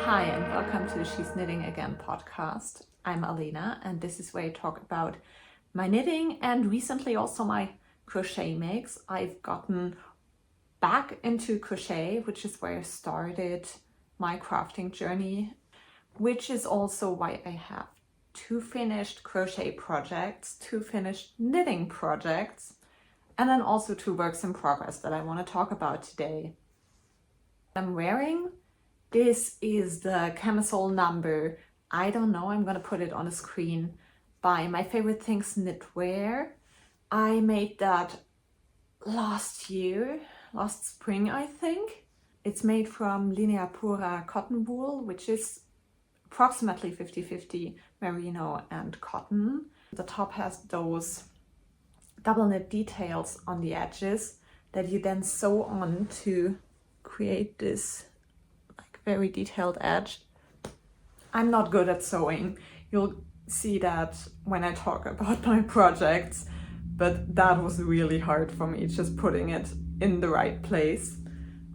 Hi and welcome to the She's Knitting Again podcast. I'm Alina and this is where I talk about my knitting and recently also my crochet makes. I've gotten back into crochet, which is where I started my crafting journey, which is also why I have 2 finished crochet projects, 2 finished knitting projects, and then also 2 works in progress that I want to talk about today. I'm wearing, this is the camisole number, I don't know, I'm gonna put it on the screen, by My Favorite Things Knitwear. I made that last spring I think. It's made from Linea Pura cotton wool, which is approximately 50-50 merino and cotton. The top has those double knit details on the edges that you then sew on to create this like very detailed edge. I'm not good at sewing. You'll see that when I talk about my projects, but that was really hard for me, just putting it in the right place.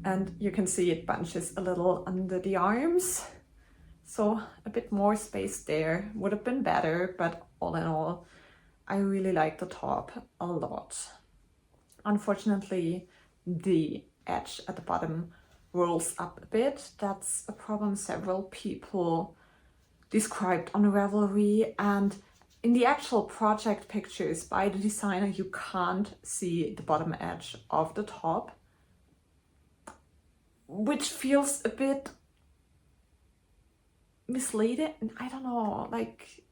And you can see it bunches a little under the arms. So a bit more space there would have been better, but all in all, I really like the top a lot. Unfortunately, the edge at the bottom rolls up a bit. That's a problem several people described on Ravelry, and in the actual project pictures by the designer you can't see the bottom edge of the top, which feels a bit misleading. I don't know, like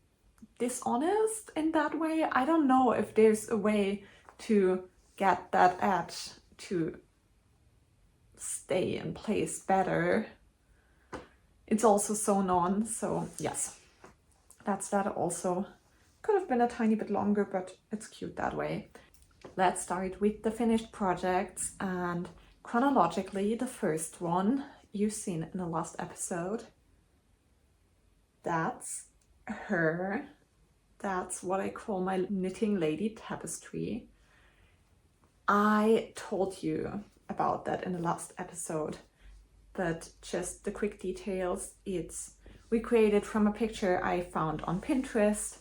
dishonest in that way. I don't know if there's a way to get that edge to stay in place better. It's also sewn on, so yes, that's that. Also could have been a tiny bit longer, but it's cute that way. Let's start with the finished projects, and chronologically the first one you've seen in the last episode. That's her. That's what I call my knitting lady tapestry. I told you about that in the last episode, but just the quick details. It's recreated from a picture I found on Pinterest,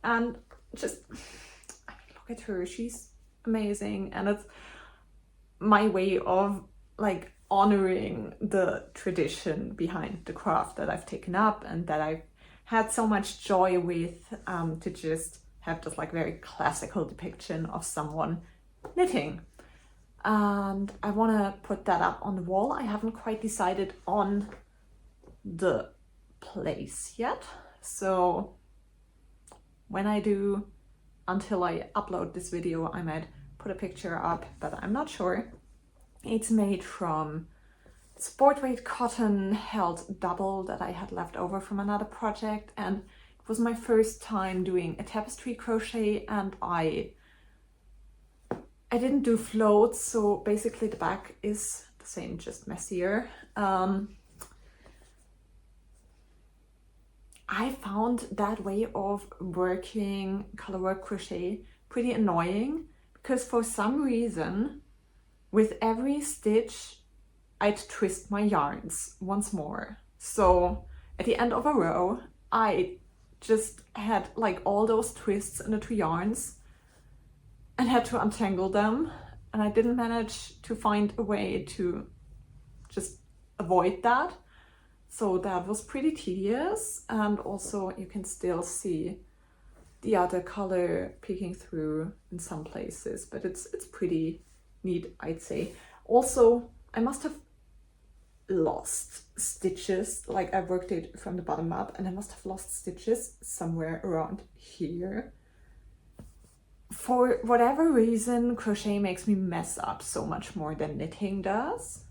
and just, I mean, look at her, she's amazing, and it's my way of like honoring the tradition behind the craft that I've taken up and that I've had so much joy with, to just have this like very classical depiction of someone knitting. And I want to put that up on the wall. I haven't quite decided on the place yet, so when I do, until I upload this video, I might put a picture up, but I'm not sure. It's made from sport weight cotton held double that I had left over from another project, and it was my first time doing a tapestry crochet, and I didn't do floats, so basically the back is the same, just messier. I found that way of working colorwork crochet pretty annoying, because for some reason with every stitch I'd twist my yarns once more. So at the end of a row I just had like all those twists in the 2 yarns and had to untangle them, and I didn't manage to find a way to just avoid that. So that was pretty tedious, and also you can still see the other color peeking through in some places, but it's pretty neat, I'd say. Also, I must have lost stitches, like I worked it from the bottom up, and I must have lost stitches somewhere around here. For whatever reason, crochet makes me mess up so much more than knitting does.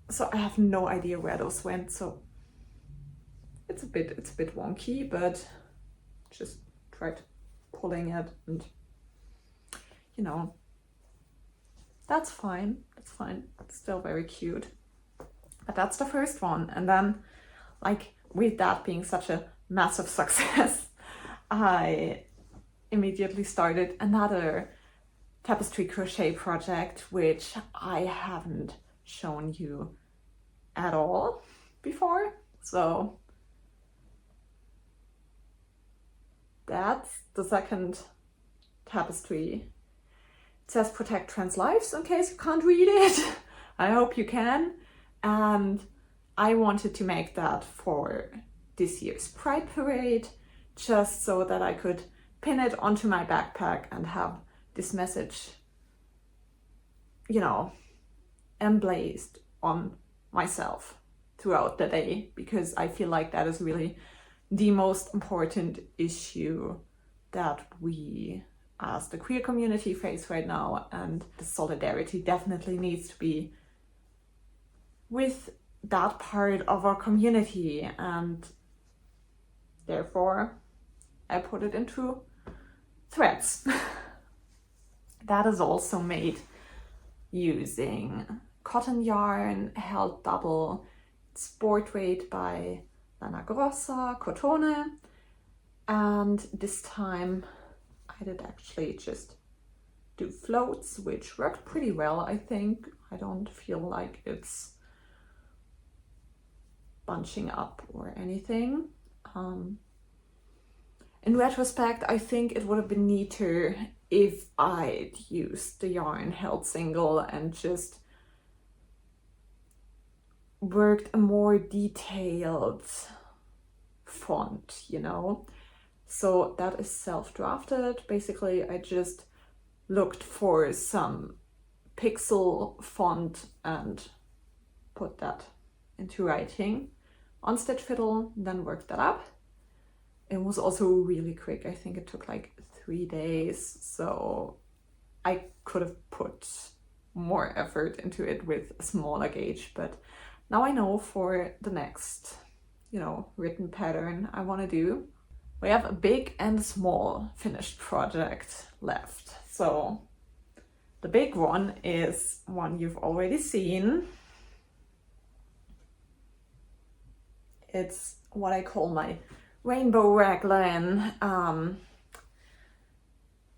So I have no idea where those went, so it's a bit wonky, but just tried pulling it, and you know, that's fine, it's still very cute. But that's the first one, and then like with that being such a massive success, I immediately started another tapestry crochet project, which I haven't shown you at all. before. So that's the second tapestry. It says protect trans lives, in case you can't read it. I hope you can. And I wanted to make that for this year's Pride Parade, just so that I could pin it onto my backpack and have this message, you know, emblazed on myself throughout the day, because I feel like that is really the most important issue that we as the queer community face right now, and the solidarity definitely needs to be with that part of our community, and therefore I put it into threads. That is also made using cotton yarn held double. It's board weight by Lana Grossa Cotone, and this time I did actually just do floats, which worked pretty well, I think. I don't feel like it's bunching up or anything. In retrospect, I think it would have been neater if I'd used the yarn held single and just worked a more detailed font, you know? So that is self-drafted. Basically, I just looked for some pixel font and put that into writing on Stitch Fiddle, then worked that up. It was also really quick. I think it took like 3 days, so I could have put more effort into it with a smaller gauge, but now I know for the next, you know, written pattern I want to do. We have a big and a small finished project left. So the big one is one you've already seen. It's what I call my rainbow raglan.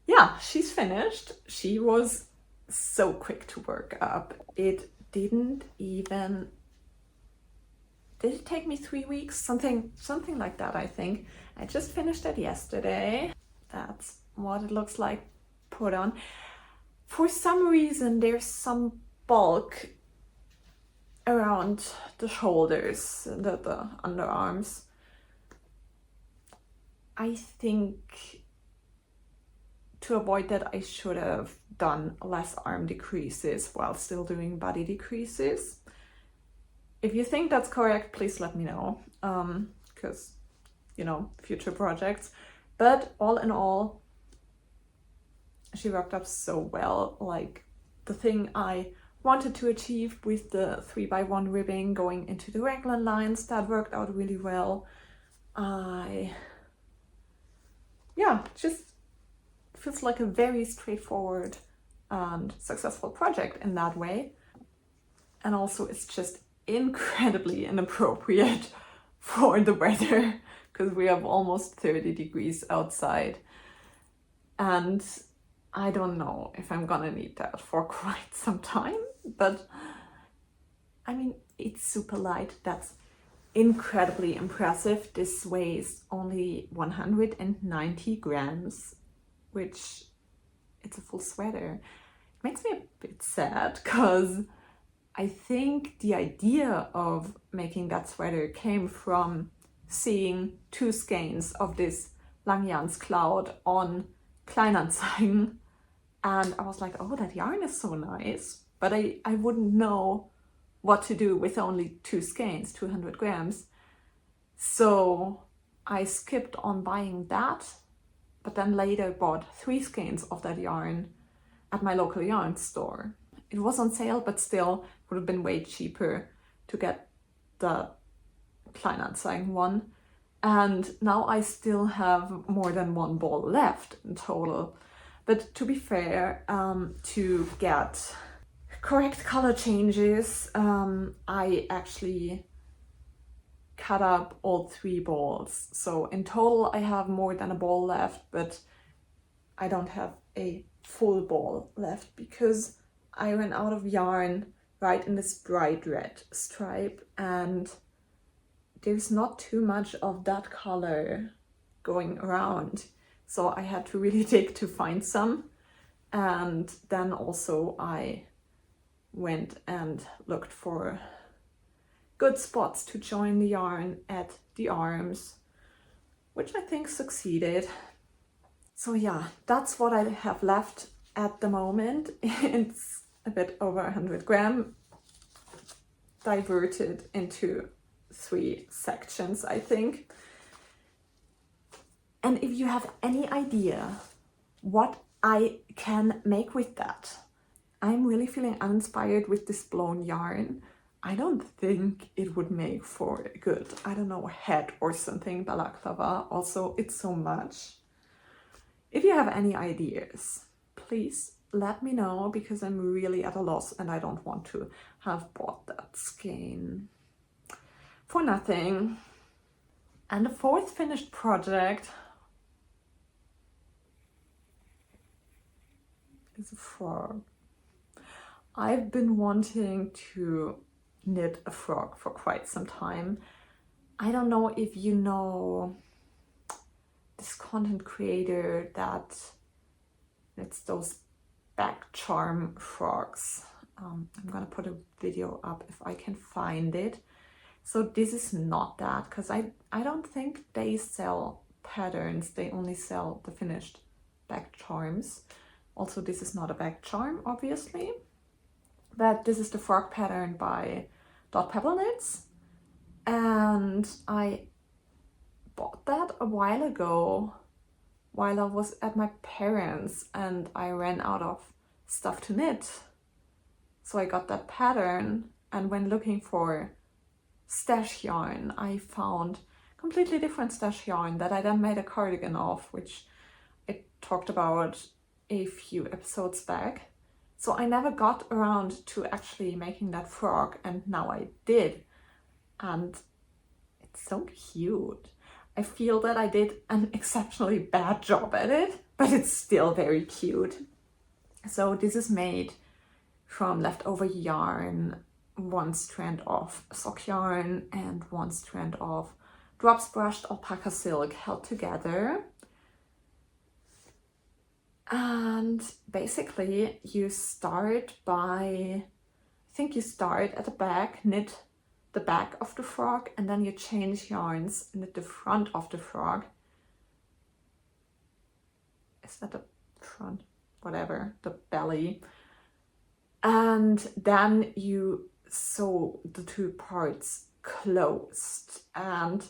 Yeah, she's finished. She was so quick to work up. It didn't even... Did it take me 3 weeks? Something like that, I think. I just finished it yesterday. That's what it looks like put on. For some reason, there's some bulk around the shoulders, the underarms. I think to avoid that, I should have done less arm decreases while still doing body decreases. If you think that's correct, please let me know, because, you know, future projects. But all in all, she worked up so well. Like, the thing I wanted to achieve with the 3x1 ribbing going into the Raglan lines, that worked out really well. Just feels like a very straightforward and successful project in that way. And also it's just incredibly inappropriate for the weather, because we have almost 30 degrees outside, and I don't know if I'm gonna need that for quite some time. But I mean, it's super light. That's incredibly impressive. This weighs only 190 grams, which it's a full sweater. It makes me a bit sad, because I think the idea of making that sweater came from seeing 2 skeins of this Langjans Cloud on Kleinanzeigen, and I was like, oh, that yarn is so nice, but I wouldn't know what to do with only 2 skeins, 200 grams. So I skipped on buying that, but then later bought 3 skeins of that yarn at my local yarn store. It was on sale, but still would have been way cheaper to get the Kleinanzeigen one. And now I still have more than 1 ball left in total. But to be fair, to get correct color changes, I actually cut up all 3 balls. So in total I have more than a ball left, but I don't have a full ball left because I ran out of yarn right in this bright red stripe, and there's not too much of that color going around. So I had to really dig to find some. And then also I went and looked for good spots to join the yarn at the arms, which I think succeeded. So yeah, that's what I have left at the moment. It's a bit over 100 grams, diverted into 3 sections, I think. And if you have any idea what I can make with that, I'm really feeling uninspired with this blown yarn. I don't think it would make for a good, I don't know, hat or something, balaclava. Also, it's so much. If you have any ideas, please let me know, because I'm really at a loss and I don't want to have bought that skein for nothing. And the 4th finished project is a frog. I've been wanting to knit a frog for quite some time. I don't know if you know this content creator that knits those back charm frogs. I'm gonna put a video up if I can find it. So this is not that, because I don't think they sell patterns, they only sell the finished back charms. Also, this is not a back charm, obviously, but this is the frog pattern by Dot Pebble Knits, and I bought that a while ago while I was at my parents' and I ran out of stuff to knit. So I got that pattern, and when looking for stash yarn, I found completely different stash yarn that I then made a cardigan of, which I talked about a few episodes back. So I never got around to actually making that frog, and now I did. And it's so cute. I feel that I did an exceptionally bad job at it, but it's still very cute. So this is made from leftover yarn, 1 strand of sock yarn and 1 strand of drops brushed alpaca silk held together. And basically you start by, I think you start at the back, knit the back of the frog, and then you change yarns, knit the front of the frog. Is that the front? Whatever, the belly. And then you sew the 2 parts closed. And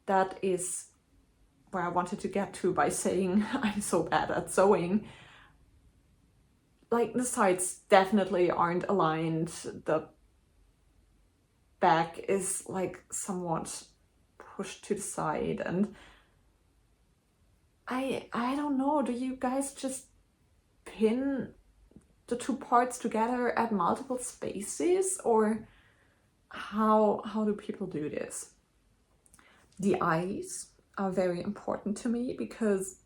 that is where I wanted to get to by saying I'm so bad at sewing. Like, the sides definitely aren't aligned. The back is like somewhat pushed to the side, and I don't know, do you guys just pin the 2 parts together at multiple spaces, or how do people do this? The eyes are very important to me, because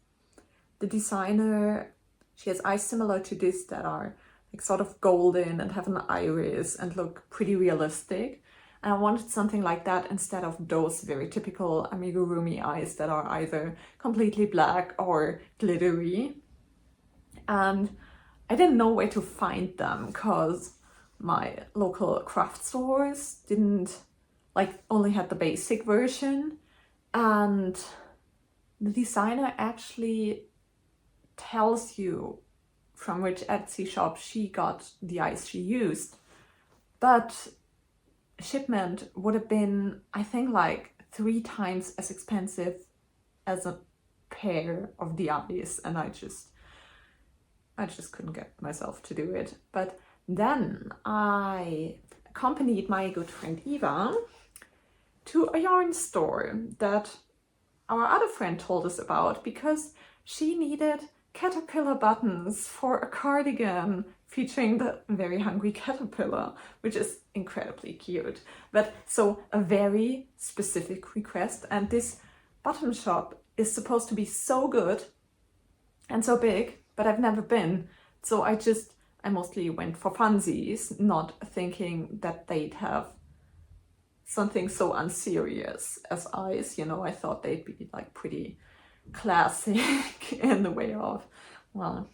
the designer, she has eyes similar to this that are like sort of golden and have an iris and look pretty realistic. And I wanted something like that instead of those very typical amigurumi eyes that are either completely black or glittery. And I didn't know where to find them, because my local craft stores didn't, like, only had the basic version. And the designer actually tells you from which Etsy shop she got the eyes she used. But shipment would have been, I think, like 3 times as expensive as a pair of the eyes, and I just couldn't get myself to do it. But then I accompanied my good friend Eva to a yarn store that our other friend told us about, because she needed caterpillar buttons for a cardigan featuring the very hungry caterpillar, which is incredibly cute. But so a very specific request, and this button shop is supposed to be so good and so big, but I've never been. So I mostly went for funsies, not thinking that they'd have something so unserious as eyes, you know. I thought they'd be like pretty classic in the way of, well,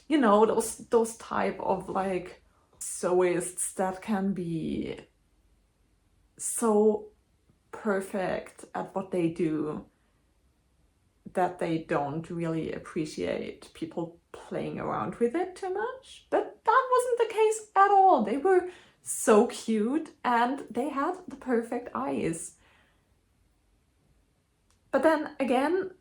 you know, those type of like sewists that can be so perfect at what they do that they don't really appreciate people playing around with it too much. But that wasn't the case at all. They were so cute and they had the perfect eyes. But then again,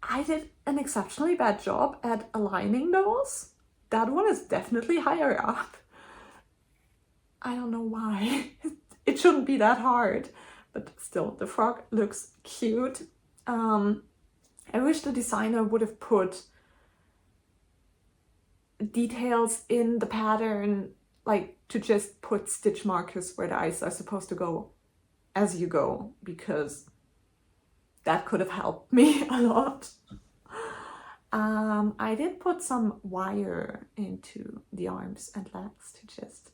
I did an exceptionally bad job at aligning those. That one is definitely higher up. I don't know why. It shouldn't be that hard, but still, the frog looks cute. I wish the designer would have put details in the pattern, like to just put stitch markers where the eyes are supposed to go as you go, because that could have helped me a lot. I did put some wire into the arms and legs to just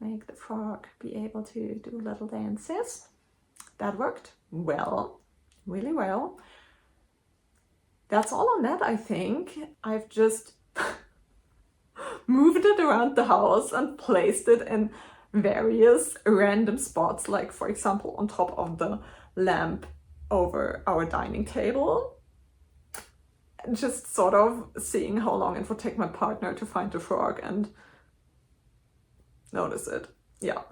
make the frog be able to do little dances. That worked well, really well. That's all on that, I think. I've just moved it around the house and placed it in various random spots, like for example on top of the lamp over our dining table. And just sort of seeing how long it would take my partner to find the frog and notice it. Yeah.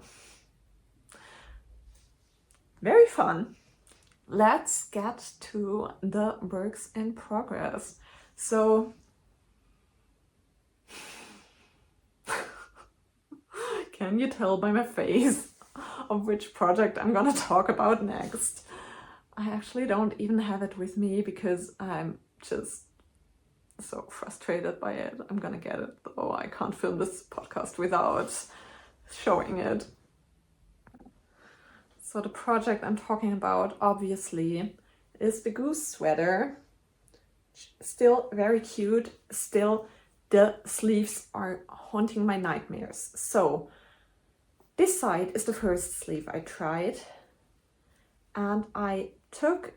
Very fun. Let's get to the works in progress. So can you tell by my face of which project I'm gonna talk about next? I actually don't even have it with me because I'm just so frustrated by it. I'm gonna get it though. I can't film this podcast without showing it. So the project I'm talking about, obviously, is the Goose sweater. Still very cute. Still, the sleeves are haunting my nightmares. So this side is the first sleeve I tried. And I took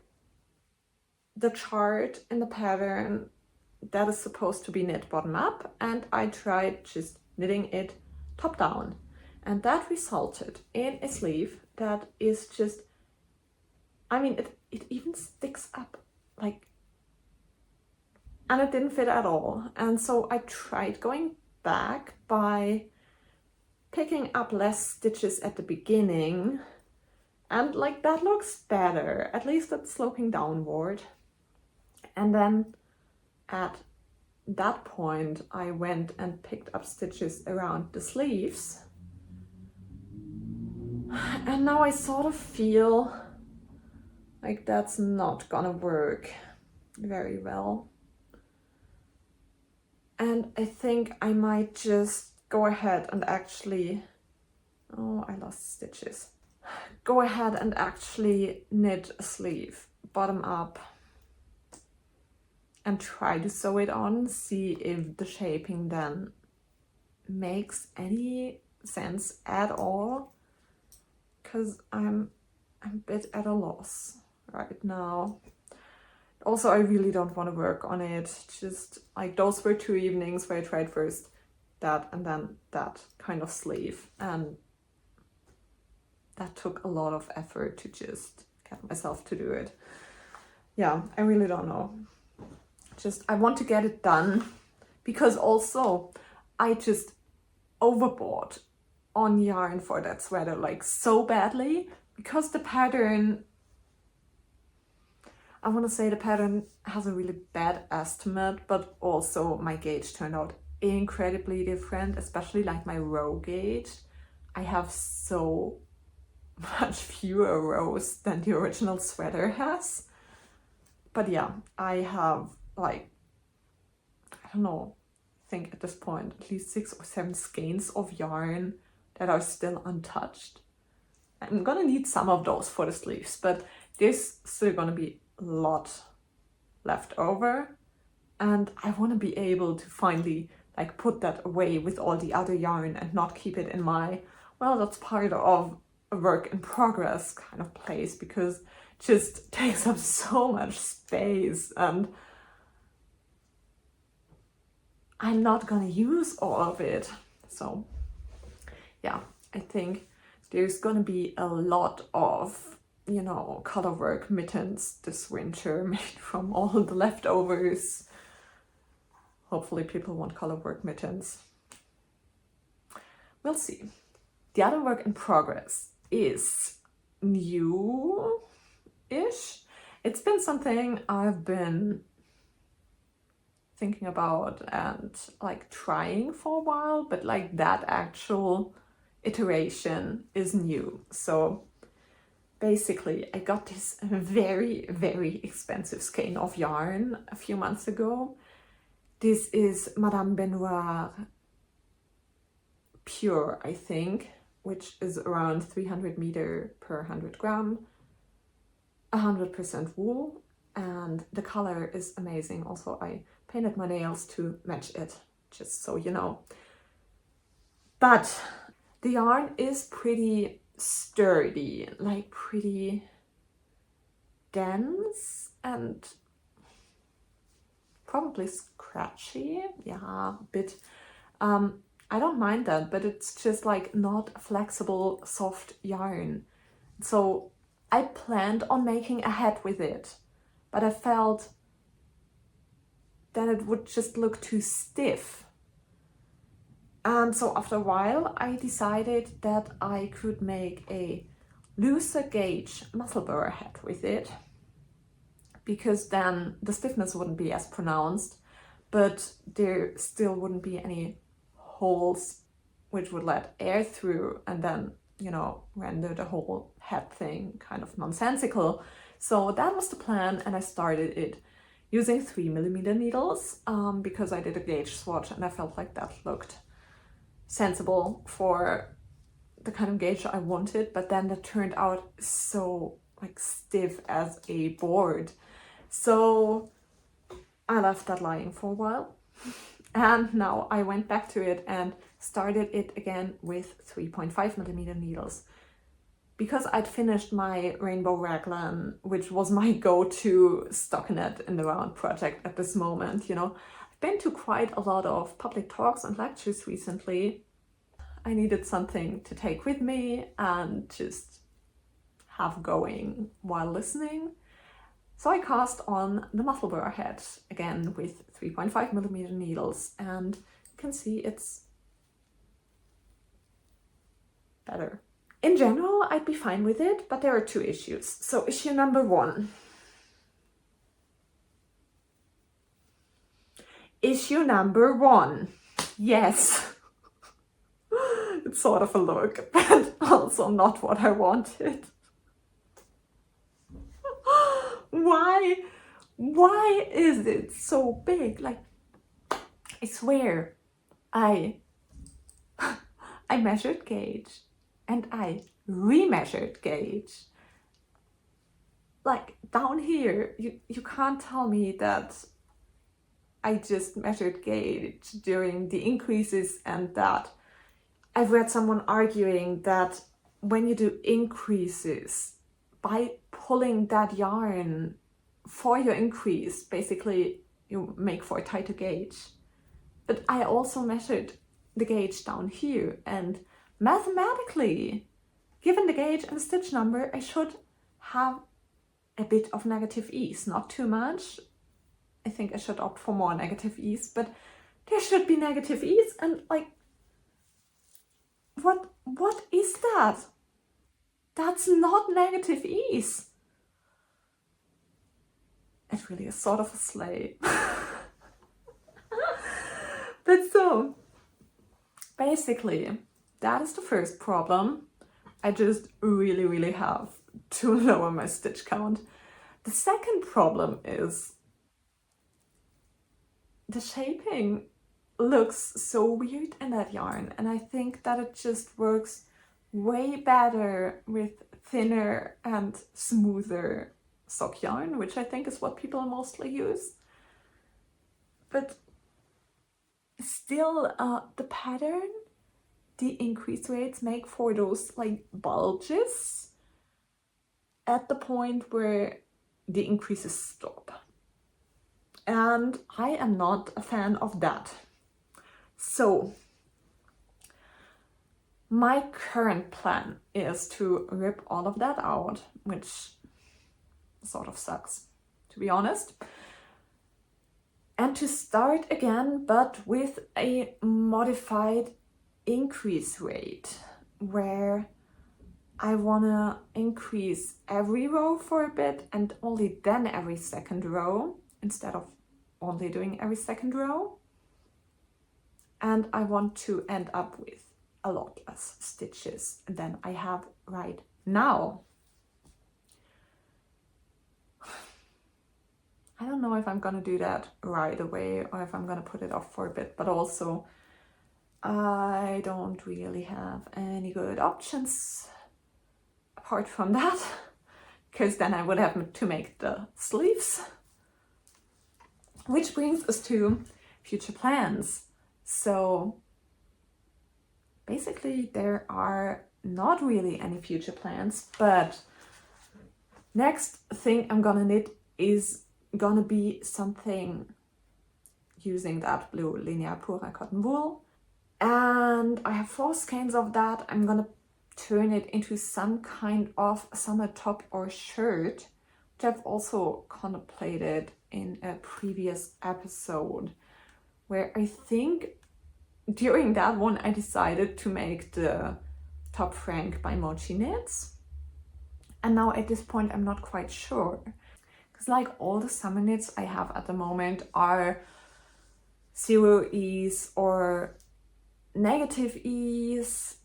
the chart in the pattern that is supposed to be knit bottom up, and I tried just knitting it top down. And that resulted in a sleeve that is just, I mean, it even sticks up, like, and it didn't fit at all. And so I tried going back by picking up less stitches at the beginning, and like that looks better, at least it's sloping downward. And then at that point I went and picked up stitches around the sleeves, and now I sort of feel like that's not gonna work very well. And I think I might just go ahead and actually, oh, I lost stitches. Go ahead and actually knit a sleeve bottom up and try to sew it on, see if the shaping then makes any sense at all, because I'm a bit at a loss right now. Also, I really don't want to work on it. Just like those were 2 evenings where I tried first that and then that kind of sleeve, and that took a lot of effort to just get myself to do it. Yeah, I really don't know. Just, I want to get it done, because also I just overbought on yarn for that sweater, like so badly, because the pattern, I want to say the pattern has a really bad estimate, but also my gauge turned out incredibly different, especially like my row gauge. I have so much fewer rows than the original sweater has. But yeah, I have like, I don't know, I think at this point at least 6 or 7 skeins of yarn that are still untouched. I'm gonna need some of those for the sleeves, but there's still gonna be a lot left over, and I want to be able to finally like put that away with all the other yarn and not keep it in my well, that's part of a work in progress kind of place, because it just takes up so much space and I'm not gonna use all of it. So yeah, I think there's gonna be a lot of, you know, color work mittens this winter made from all the leftovers. Hopefully people want color work mittens. We'll see. The other work in progress is new-ish. It's been something I've been thinking about and like trying for a while, but like that actual iteration is new. So basically I got this very, very expensive skein of yarn a few months ago. This is Madame Benoire Pure, I think, which is around 300 meter per 100 gram, 100% wool, and the color is amazing. Also, I painted my nails to match it, just so you know. But the yarn is pretty sturdy, like pretty dense and probably scratchy. Yeah, a bit. I don't mind that, but it's just like not flexible, soft yarn. So I planned on making a hat with it, but I felt that it would just look too stiff. And so after a while, I decided that I could make a looser gauge Musselburgh hat with it, because then the stiffness wouldn't be as pronounced, but there still wouldn't be any holes which would let air through and then, you know, render the whole hat thing kind of nonsensical. So that was the plan, and I started it using 3mm needles because I did a gauge swatch and I felt like that looked sensible for the kind of gauge I wanted, but then that turned out so like stiff as a board. So I left that lying for a while. And now I went back to it and started it again with 3.5mm needles. Because I'd finished my Rainbow Raglan, which was my go-to stockinette in the round project at this moment, you know. I've been to quite a lot of public talks and lectures recently. I needed something to take with me and just have going while listening. So I cast on the Musselburgh Hat again with 3.5mm needles, and you can see it's better. In general, I'd be fine with it, but there are two issues. So issue number one. Issue number one. Yes. It's sort of a look, but also not what I wanted. Why is it so big? Like, I swear, I measured gauge and I remeasured gauge. Like down here, you can't tell me that I just measured gauge during the increases, and that I've read someone arguing that when you do increases, by pulling that yarn for your increase, basically you make for a tighter gauge. But I also measured the gauge down here, and mathematically, given the gauge and the stitch number, I should have a bit of negative ease, not too much. I think I should opt for more negative ease, but there should be negative ease, and like, what is that? That's not negative ease. It really is sort of a sleigh. But so, basically, that is the first problem. I just really have to lower my stitch count. The second problem is the shaping looks so weird in that yarn, and I think that it just works way better with thinner and smoother sock yarn, which I think is what people mostly use. But still, the pattern the increase rates make for those like bulges at the point where the increases stop. And I am not a fan of that. So my current plan is to rip all of that out, which sort of sucks, to be honest, and to start again, but with a modified increase rate where I wanna increase every row for a bit and only then every second row instead of only doing every second row. And I want to end up with a lot less stitches than I have right now. I don't know if I'm gonna do that right away or if I'm gonna put it off for a bit, but also I don't really have any good options apart from that, because then I would have to make the sleeves. Which brings us to future plans. So basically there are not really any future plans, but next thing I'm gonna knit is gonna be something using that blue Linea Pura cotton wool. And I have 4 skeins of that. I'm gonna turn it into some kind of summer top or shirt, which I've also contemplated in a previous episode, where I think during that one I decided to make the top frank by Mochi Knits. And now at this point I'm not quite sure, because like all the summer knits I have at the moment are 0 ease or negative ease,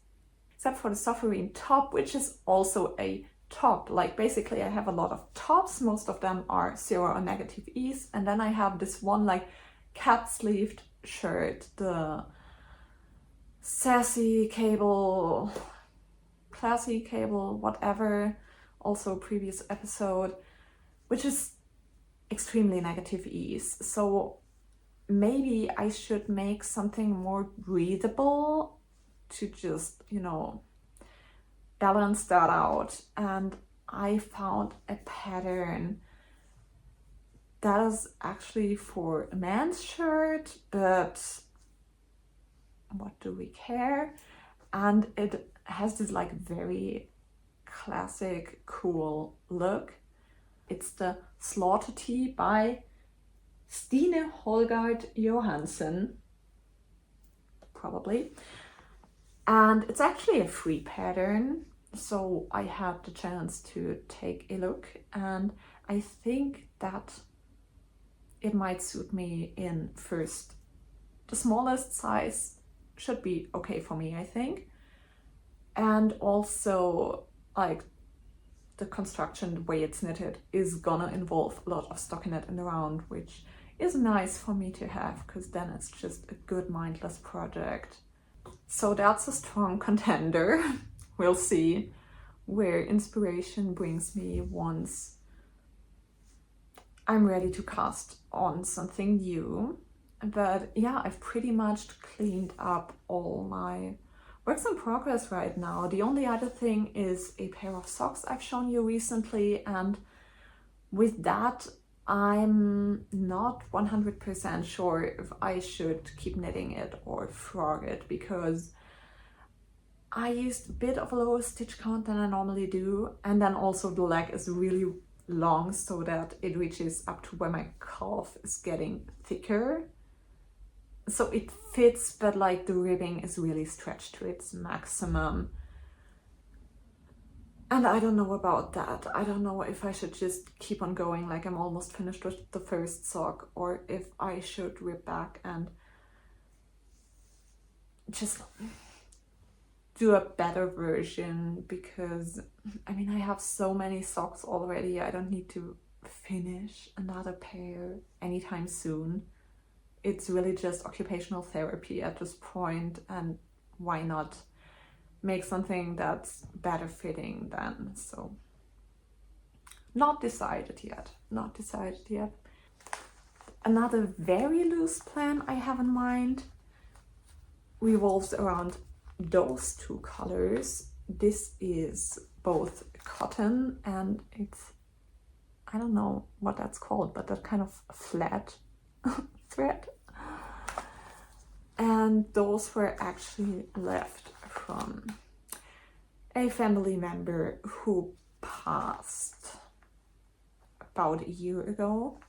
except for the Sovereign top, which is also a top. Like basically I have a lot of tops, most of them are 0 or negative ease, and then I have this one like cat sleeved shirt, the sassy cable, classy cable, whatever, also previous episode, which is extremely negative ease. So maybe I should make something more breathable to just, you know, balance that out. And I found a pattern that is actually for a man's shirt, but what do we care? And it has this like very classic, cool look. It's the Slaughter Tee by Stine Holgard Johansen, probably. And it's actually a free pattern, so I had the chance to take a look, and I think that it might suit me in first. The smallest size should be okay for me, I think. And also, like, the construction, the way it's knitted, is gonna involve a lot of stockinette in the round, which is nice for me to have, because then it's just a good mindless project. So that's a strong contender. We'll see where inspiration brings me once I'm ready to cast on something new. But yeah, I've pretty much cleaned up all my works in progress right now. The only other thing is a pair of socks I've shown you recently, and with that I'm not 100% sure if I should keep knitting it or frog it, because I used a bit of a lower stitch count than I normally do, and then also the leg is really long so that it reaches up to where my calf is getting thicker. So it fits, but like the ribbing is really stretched to its maximum. And I don't know about that. I don't know if I should just keep on going like I'm almost finished with the first sock, or if I should rip back and just do a better version, because I mean, I have so many socks already. I don't need to finish another pair anytime soon. It's really just occupational therapy at this point, and why not make something that's better fitting then? So not decided yet, not decided yet. Another very loose plan I have in mind revolves around those two colors. This is both cotton and it's, I don't know what that's called, but that kind of flat thread. And those were actually left from a family member who passed about a year ago.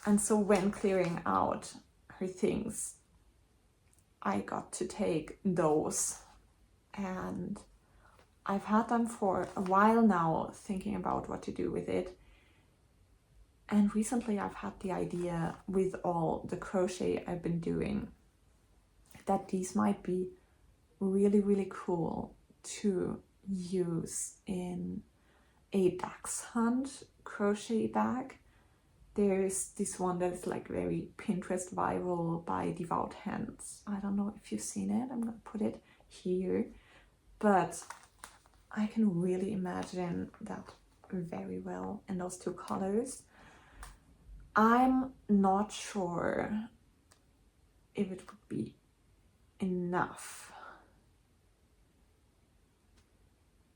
And so when clearing out her things, I got to take those, and I've had them for a while now, thinking about what to do with it. And recently I've had the idea, with all the crochet I've been doing, that these might be really, really cool to use in a dachshund hunt crochet bag. There's this one that is like very Pinterest viral by Devout Hands. I don't know if you've seen it. I'm gonna put it here. But I can really imagine that very well in those two colors. I'm not sure if it would be enough,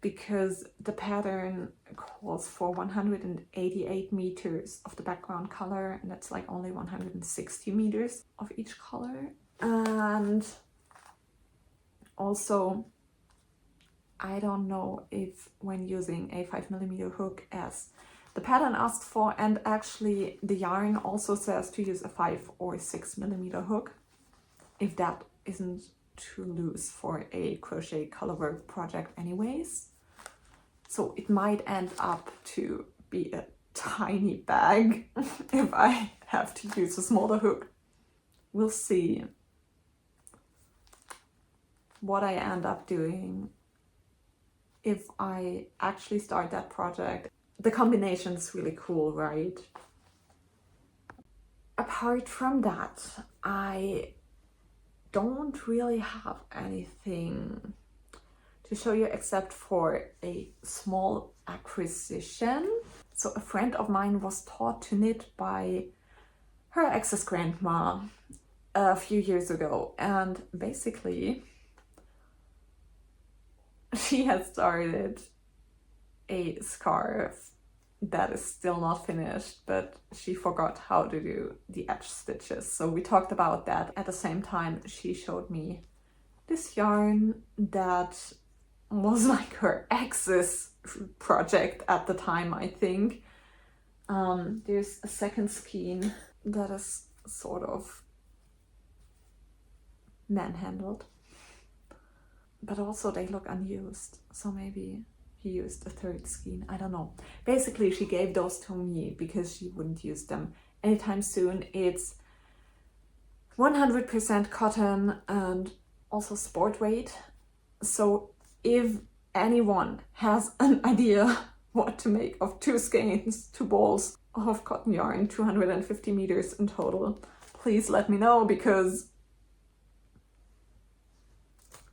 because the pattern calls for 188 meters of the background color, and that's like only 160 meters of each color. And also, I don't know if when using a 5mm hook as the pattern asks for, and actually the yarn also says to use a 5 or 6mm hook, if that isn't too loose for a crochet colorwork project anyways. So it might end up to be a tiny bag if I have to use a smaller hook. We'll see what I end up doing if I actually start that project. The combination is really cool, right? Apart from that, I don't really have anything to show you except for a small acquisition. So a friend of mine was taught to knit by her ex's grandma a few years ago, and basically she has started a scarf that is still not finished, but she forgot how to do the edge stitches. So we talked about that. At the same time, she showed me this yarn that was like her ex's project at the time, I think. There's a second skein that is sort of manhandled, but also they look unused, so maybe he used a third skein, I don't know. Basically, she gave those to me because she wouldn't use them anytime soon. It's 100% cotton and also sport weight. So if anyone has an idea what to make of 2 skeins, 2 balls of cotton yarn, 250 meters in total, please let me know, because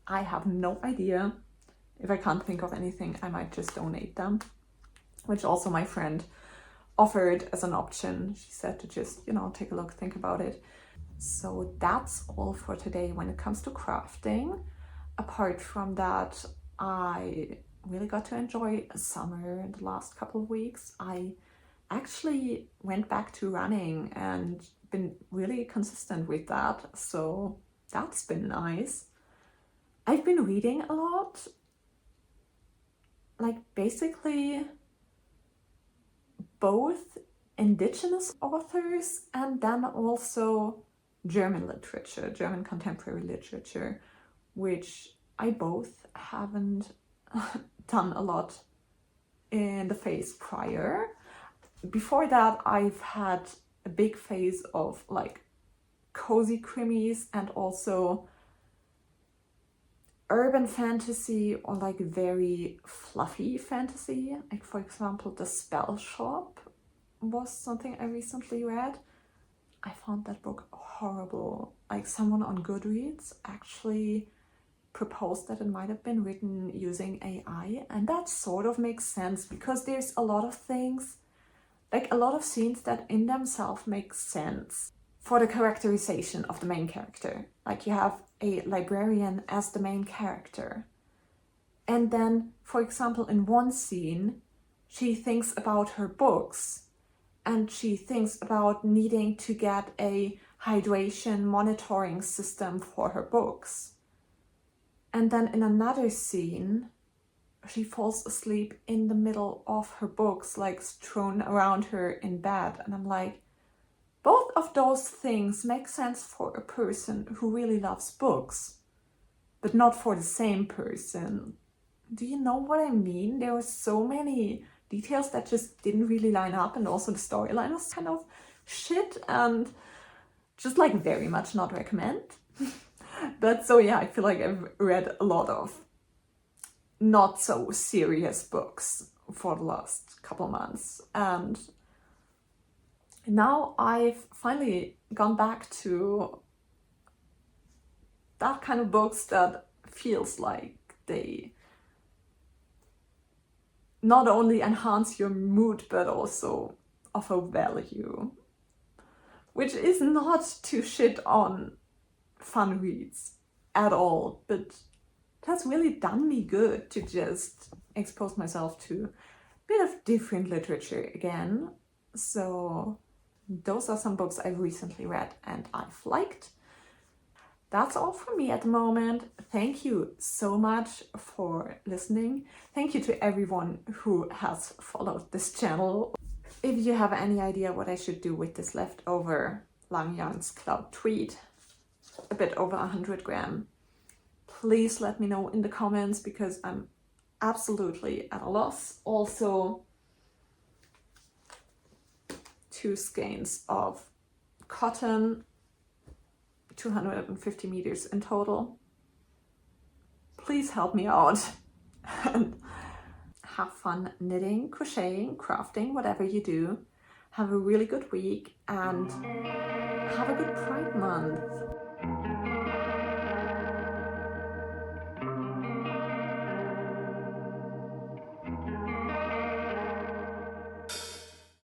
I have no idea. If I can't think of anything, I might just donate them, which also my friend offered as an option. She said to just, take a look, think about it. So that's all for today when it comes to crafting. Apart from that, I really got to enjoy summer the last couple of weeks. I actually went back to running and been really consistent with that, so that's been nice. I've been reading a lot, like basically both indigenous authors and then also German literature, German contemporary literature, which I both haven't done a lot in the phase prior. Before that, I've had a big phase of like cozy krimis and also urban fantasy, or like very fluffy fantasy. Like, for example, The Spell Shop was something I recently read. I found that book horrible. Like, someone on Goodreads actually proposed that it might have been written using AI, and that sort of makes sense, because there's a lot of things, like a lot of scenes that in themselves make sense for the characterization of the main character. Like, you have a librarian as the main character. And then, for example, in one scene, she thinks about her books and she thinks about needing to get a hydration monitoring system for her books. And then in another scene, she falls asleep in the middle of her books, like strewn around her in bed. And I'm like, both of those things make sense for a person who really loves books, but not for the same person. Do you know what I mean? There were so many details that just didn't really line up, and also the storyline was kind of shit and just like very much not recommend. But so yeah, I feel like I've read a lot of not so serious books for the last couple months, and now I've finally gone back to that kind of books that feels like they not only enhance your mood but also offer value, which is not to shit on fun reads at all, but that's really done me good to just expose myself to a bit of different literature again. So those are some books I've recently read and I've liked. That's all from me at the moment. Thank you so much for listening. Thank you to everyone who has followed this channel. If you have any idea what I should do with this leftover Lang Yarns Cloud Tweed, a bit over 100 gram, please let me know in the comments because I'm absolutely at a loss. Also, 2 skeins of cotton, 250 meters in total. Please help me out and have fun knitting, crocheting, crafting, whatever you do. Have a really good week and have a good Pride Month.